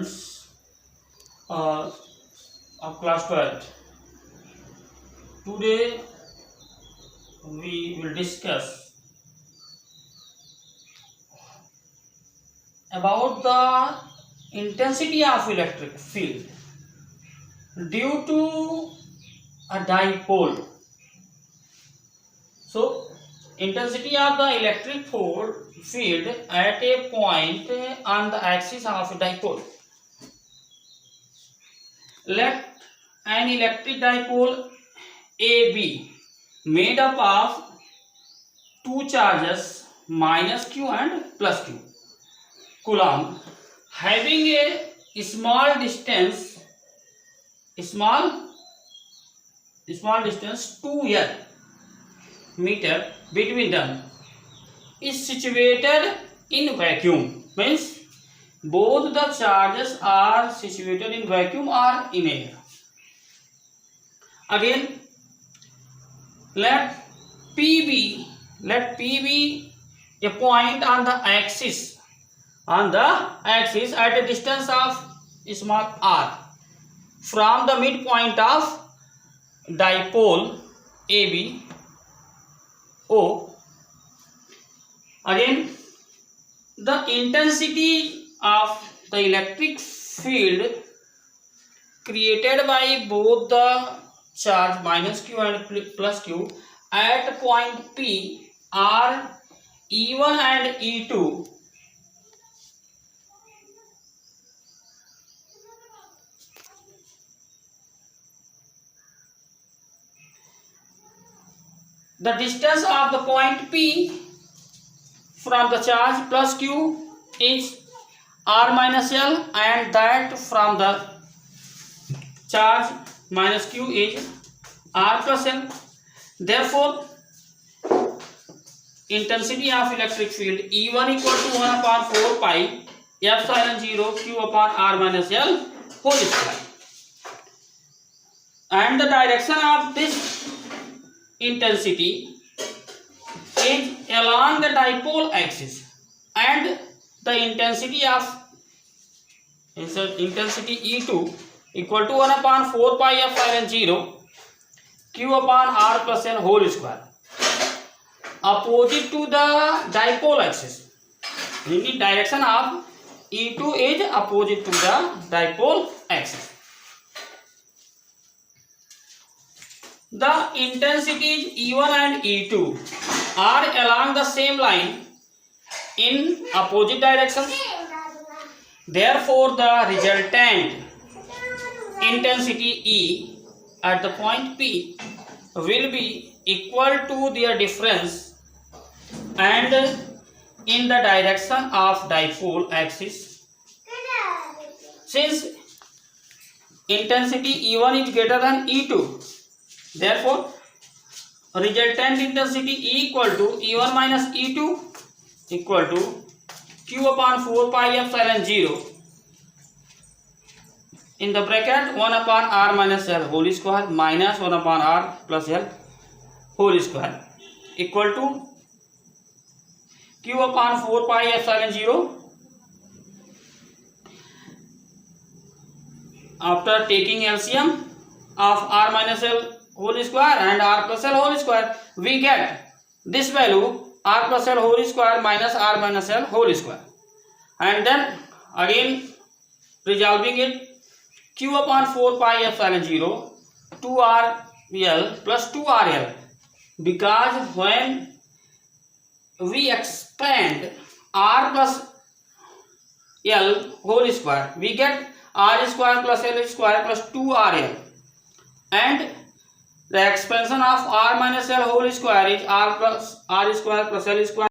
students of class 12. Today we will discuss about the intensity of electric field due to a dipole. So, intensity of the electric field at a point on the axis of a dipole. Let an electric dipole AB made up of two charges minus q and plus q coulomb having a small distance 2l meter between them is situated in vacuum, means both the charges are situated in vacuum or in air. Again, let P be a point on the axis at a distance of small r from the midpoint of dipole AB O. Again, the intensity of the electric field created by both the charge minus q and plus q at point P are E1 and E2 . The distance of the point P from the charge plus q is r minus L, and that from the charge minus q is r plus L. Therefore, intensity of electric field E1 equal to 1 upon 4 pi epsilon 0 q upon r minus L whole square. And the direction of this intensity is along the dipole axis, and the intensity E2 equal to 1 upon 4 pi epsilon 0 q upon r plus L whole square, opposite to the dipole axis. The direction of E2 is opposite to the dipole axis. The intensities E1 and E2 are along the same line in opposite directions. Therefore, the resultant intensity E at the point P will be equal to their difference and in the direction of dipole axis. Since intensity E1 is greater than E2, therefore resultant intensity E equal to E1 minus E2 equal to q upon 4 pi epsilon 0 in the bracket 1 upon r minus L whole square minus 1 upon r plus L whole square equal to q upon 4 pi epsilon 0 after taking LCM of r minus L whole square and r plus L whole square, we get this value r plus L whole square minus r minus L whole square, and then again resolving it, q upon 4 pi epsilon 0 2rl plus 2rl, because when we expand r plus L whole square, we get r square plus L square plus 2rl, and the expansion of r minus L whole square is r square plus L square